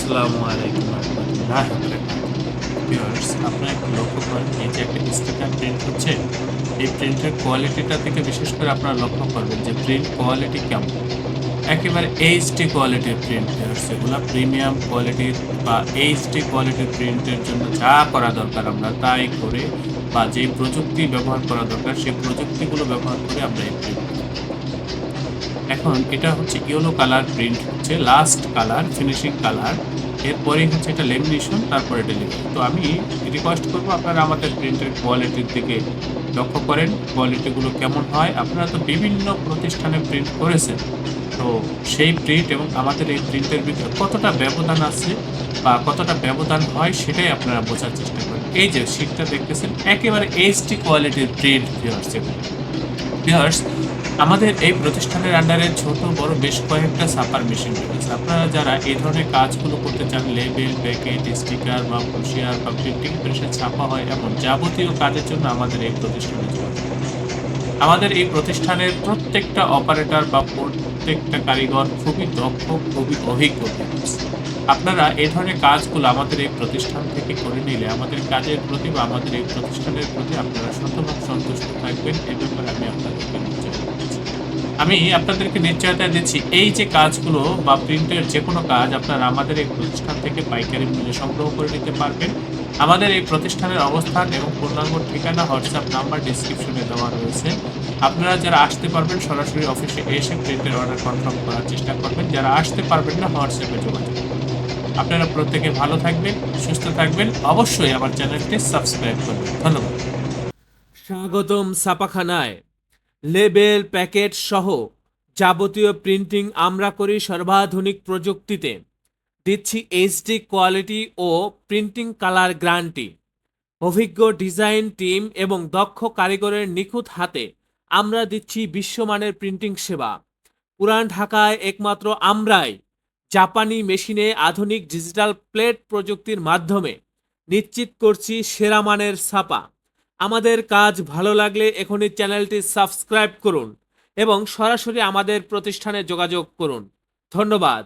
আসসালামু আলাইকুম রহমতুল্লাহি ওয়া বারাকাতুহু। ভিউয়ার্স, আপনারা একটু লক্ষ্য করেন এই যে একটা স্টিকার প্রিন্ট হচ্ছে, এই প্রিন্টের কোয়ালিটিটা থেকে বিশেষ করে আপনারা লক্ষ্য করবেন যে প্রিন্ট কোয়ালিটি কেমন। একেবারে এইচডি কোয়ালিটির প্রিন্ট ভিউয়ার্স, এগুলা প্রিমিয়াম কোয়ালিটির বা এইচডি কোয়ালিটির প্রিন্টের জন্য যা করা দরকার আমরা তাই করে বা যেই প্রযুক্তি ব্যবহার করা দরকার সেই প্রযুক্তিগুলো ব্যবহার করে আমরা এই প্রিন্ট এখন এটা হচ্ছে ইয়েলো কালার প্রিন্ট হচ্ছে লাস্ট কালার ফিনিশিং কালার। এরপরেই হচ্ছে এটা লেমিনেশন, তারপরে ডেলিভারি। তো আমি রিকোয়েস্ট করব আপনারা আমাদের প্রিন্টের কোয়ালিটির দিকে লক্ষ্য করেন, কোয়ালিটিগুলো কেমন হয়। আপনারা তো বিভিন্ন প্রতিষ্ঠানে প্রিন্ট করেছেন, তো সেই প্রিন্ট এবং আমাদের এই প্রিন্টের ভিতরে কতটা ব্যবধান আছে বা কতটা ব্যবধান হয় সেটাই আপনারা বোঝার চেষ্টা করেন। এই যে শীটটা দেখতেছেন একেবারে এইচডি কোয়ালিটির প্রিন্ট ভিউয়ার্স, আমাদের এই প্রতিষ্ঠানের আন্ডারে ছোট বড় বেশ কয়েকটা ছাপার মেশিন রয়েছে। আপনারা যারা এই ধরনের কাজগুলো করতে চান, লেবেল, প্যাকেট, স্টিকার বা ব্রোশিয়ার বা প্রিন্টিং প্রেসে ছাপা হয় এমন যাবতীয় কাজের জন্য আমাদের এই প্রতিষ্ঠানে যোগাযোগ করুন। আমাদের এই প্রতিষ্ঠানের প্রত্যেকটা অপারেটর বা প্রত্যেকটা কারিগর খুবই দক্ষ, খুবই অভিজ্ঞ মানুষ। আপনারা এই ধরনের কাজগুলো আমাদের এই প্রতিষ্ঠান থেকে করে নিলে আমাদের কাজের প্রতি বা আমাদের এই প্রতিষ্ঠানের প্রতি আপনারা শতভাগ সন্তুষ্ট থাকবেন। এ ব্যাপারে আমি আপনাদেরকে নিশ্চয়তা দিচ্ছি। আমি আপনাদেরকে নিশ্চয়তা দিচ্ছি এই যে কাজগুলো বা প্রিন্টের যেকোনো কাজ আপনারা আমাদের এই প্রতিষ্ঠান থেকে পাইকারি মূল্যে সংগ্রহ করে নিতে পারবেন। আমাদের এই প্রতিষ্ঠানের অবস্থান এবং পূর্ণাঙ্গ ঠিকানা, হোয়াটসঅ্যাপ নাম্বার ডেসক্রিপশনে দেওয়া রয়েছে। আপনারা যারা আসতে পারবেন সরাসরি অফিসে এসে প্রিন্টের অর্ডার কনফার্ম করার চেষ্টা করবেন। যারা আসতে পারবেন না হোয়াটসঅ্যাপে যোগাযোগ করবেন। আপনারা প্রত্যেকে ভালো থাকবেন, সুস্থ থাকবেন। অবশ্যই আমার চ্যানেলটি সাবস্ক্রাইব করবেন। ধন্যবাদ। স্বাগতম ছাপাখানায়। লেবেল, প্যাকেট সহ যাবতীয় প্রিন্টিং আমরা করি সর্বাধুনিক প্রযুক্তিতে। দিচ্ছি এইচডি কোয়ালিটি ও প্রিন্টিং কালার গ্যারান্টি। অভিজ্ঞ ডিজাইন টিম এবং দক্ষ কারিগরের নিখুঁত হাতে আমরা দিচ্ছি বিশ্বমানের প্রিন্টিং সেবা। পুরান ঢাকায় একমাত্র আমরাই জাপানি মেশিনে আধুনিক ডিজিটাল প্লেট প্রযুক্তির মাধ্যমে নিশ্চিত করছি সেরা মানের ছাপা। আমাদের কাজ ভালো লাগলে এখনই চ্যানেলটি সাবস্ক্রাইব করুন এবং সরাসরি আমাদের প্রতিষ্ঠানে যোগাযোগ করুন। ধন্যবাদ।